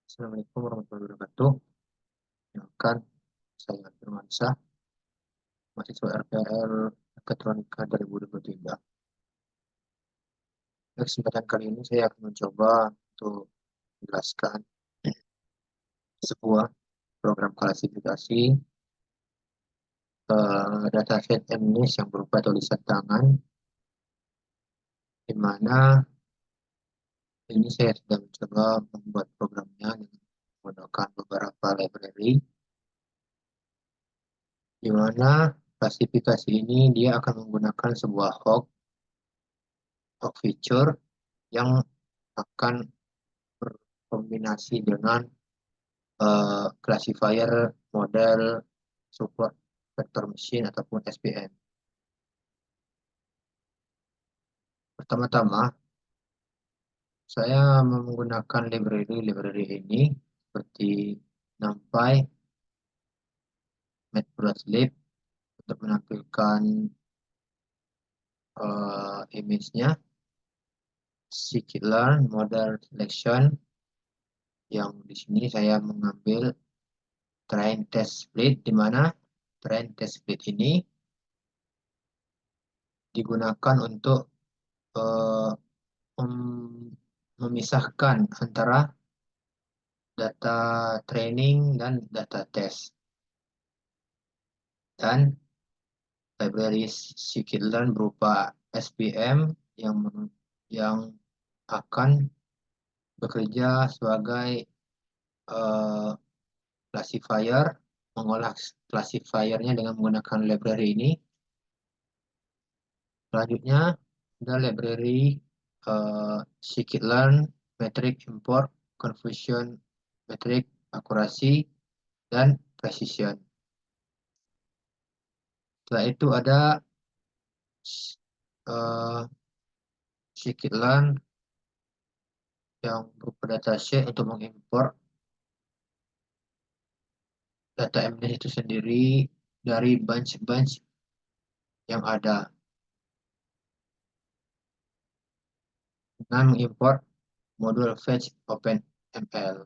Assalamualaikum warahmatullahi wabarakatuh. Perkenalkan, saya Firmansyah, mahasiswa RPL Mekatronika 2023. Pada kesempatan kali ini saya akan mencoba untuk menjelaskan sebuah program klasifikasi dataset MNIST yang berupa tulisan tangan, di mana ini saya sudah mencoba membuat programnya dengan menggunakan beberapa library, di mana klasifikasi ini dia akan menggunakan sebuah hook feature yang akan berkombinasi dengan classifier model support vector machine ataupun SVM. Pertama-tama, saya menggunakan library ini seperti NumPy, Matplotlib untuk menampilkan image-nya, scikit-learn, model selection, yang di sini saya mengambil train test split, di mana train test split ini digunakan untuk memisahkan antara data training dan data test. Dan library scikit-learn berupa SVM yang akan bekerja sebagai classifier, mengolah classifiernya dengan menggunakan library ini. Selanjutnya ada library scikit-learn, metric import, confusion metric, akurasi, dan precision. Setelah itu ada scikit-learn yang berupa datasheet untuk mengimpor data MNIST itu sendiri dari bunch-bunch yang ada, dengan mengimpor modul fetch OpenML.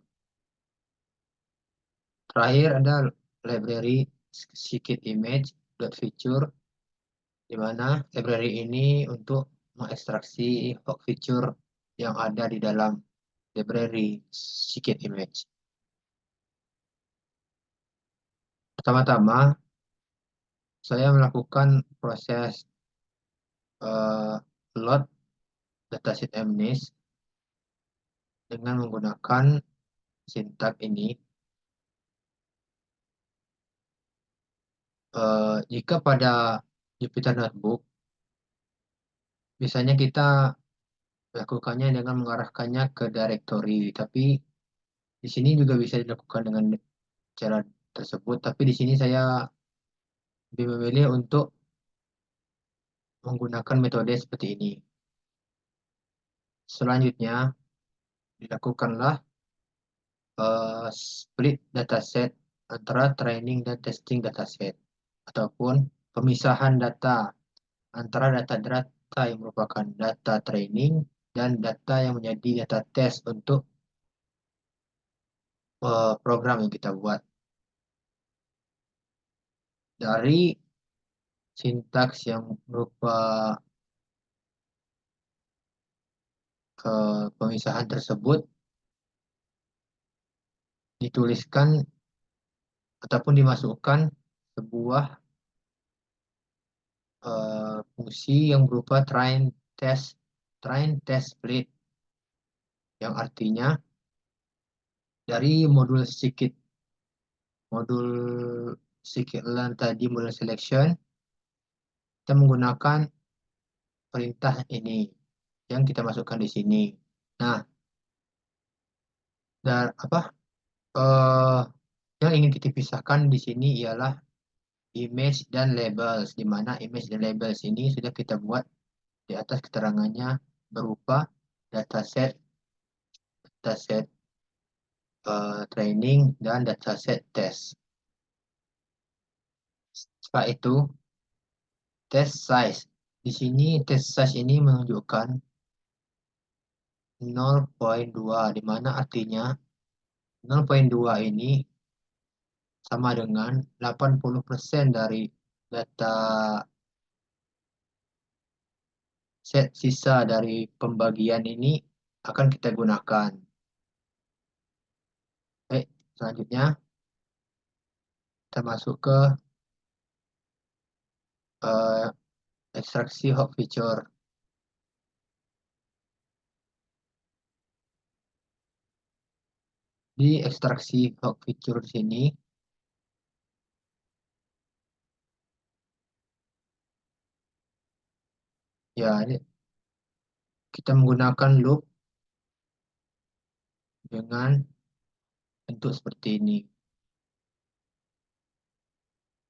Terakhir ada library scikit-image.feature, di mana library ini untuk mengekstraksi hook feature yang ada di dalam library scikit-image. Pertama-tama, saya melakukan proses load dataset MNIST dengan menggunakan sintak ini. Jika pada Jupyter Notebook, biasanya kita melakukannya dengan mengarahkannya ke directory, tapi di sini juga bisa dilakukan dengan cara tersebut, tapi di sini saya lebih memilih untuk menggunakan metode seperti ini. Selanjutnya, dilakukanlah split dataset antara training dan testing dataset, ataupun pemisahan data antara data-data yang merupakan data training dan data yang menjadi data test untuk program yang kita buat. Dari sintaks yang berupa pemisahan tersebut dituliskan ataupun dimasukkan sebuah fungsi yang berupa train test split, yang artinya dari modul scikit-learn tadi, modul selection, kita menggunakan perintah ini yang kita masukkan di sini. Nah, dan yang ingin kita pisahkan di sini ialah image dan labels, di mana image dan labels ini sudah kita buat di atas keterangannya berupa dataset training dan dataset test. Setelah itu, test size. Di sini test size ini menunjukkan 0,2, di mana artinya 0,2 ini sama dengan 80% dari data set sisa dari pembagian ini akan kita gunakan. Baik, selanjutnya kita masuk ke eh, ekstraksi hot feature. Di ekstraksi hot feature di sini, ya ini kita menggunakan loop dengan bentuk seperti ini.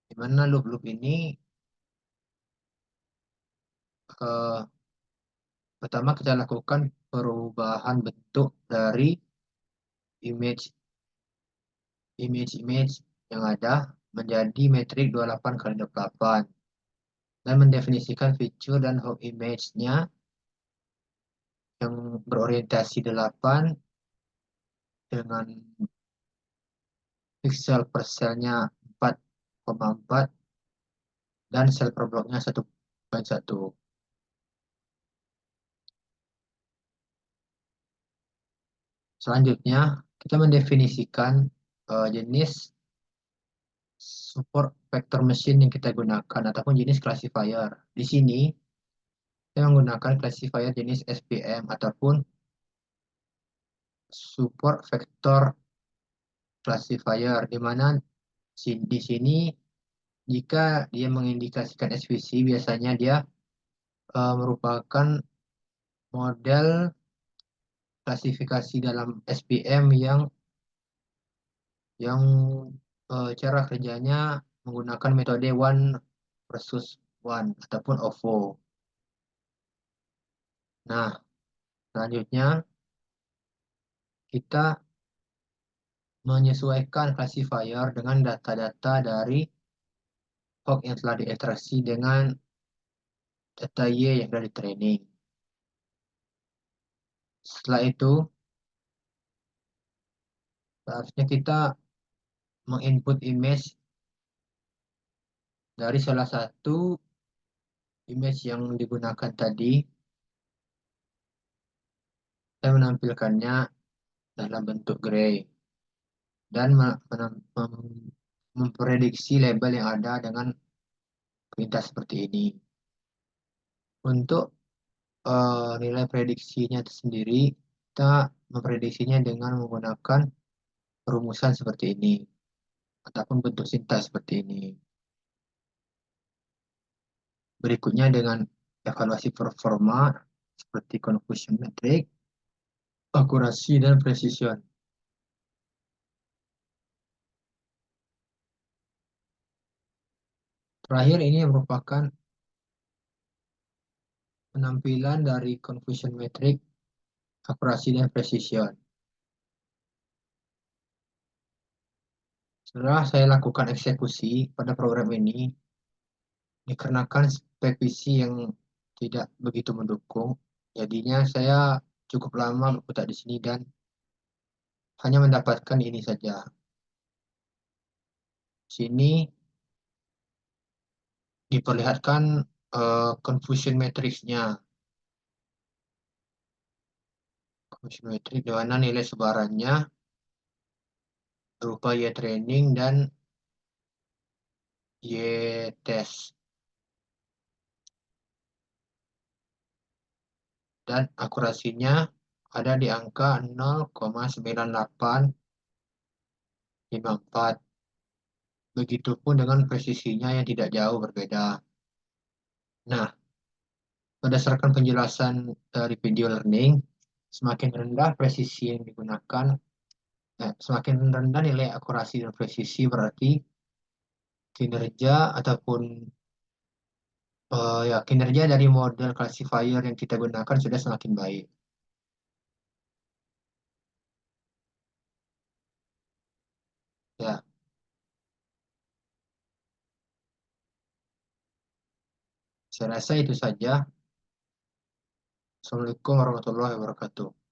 Di mana loop-loop ini eh, pertama kita lakukan perubahan bentuk dari image image yang ada menjadi metrik 28 kali 28 dan mendefinisikan feature dan home image-nya yang berorientasi 8 dengan pixel per selnya 4,4 dan sel per bloknya 1,1. Selanjutnya, kita mendefinisikan jenis support vector machine yang kita gunakan ataupun jenis classifier. Di sini, saya menggunakan classifier jenis SPM ataupun support vector classifier, di mana di sini jika dia mengindikasikan SVC, biasanya dia merupakan model klasifikasi dalam SPM yang cara kerjanya menggunakan metode one versus one ataupun OVO. Nah, selanjutnya kita menyesuaikan classifier dengan data-data dari hog yang telah diekstraksi dengan data Y yang sudah di training. Setelah itu, seharusnya kita menginput image dari salah satu image yang digunakan tadi dan menampilkannya dalam bentuk gray dan memprediksi label yang ada dengan perintah seperti ini. Untuk nilai prediksinya itu sendiri, kita memprediksinya dengan menggunakan perumusan seperti ini ataupun bentuk sintas seperti ini. Berikutnya dengan evaluasi performa seperti confusion metric, akurasi, dan precision. Terakhir ini merupakan penampilan dari confusion metric, akurasi, dan precision. Setelah saya lakukan eksekusi pada program ini, dikarenakan spek PC yang tidak begitu mendukung, jadinya saya cukup lama berkutat di sini dan hanya mendapatkan ini saja. Sini diperlihatkan confusion matrix-nya. Confusion matrix di mana nilai sebarannya berupa Y training dan Y test. Dan akurasinya ada di angka 0,9854. Begitupun dengan presisinya yang tidak jauh berbeda. Nah, berdasarkan penjelasan dari video learning, semakin rendah presisi yang digunakan, semakin rendah nilai akurasi dan presisi berarti kinerja ataupun ya kinerja dari model classifier yang kita gunakan sudah semakin baik. Ya, saya rasa itu saja. Assalamualaikum warahmatullahi wabarakatuh.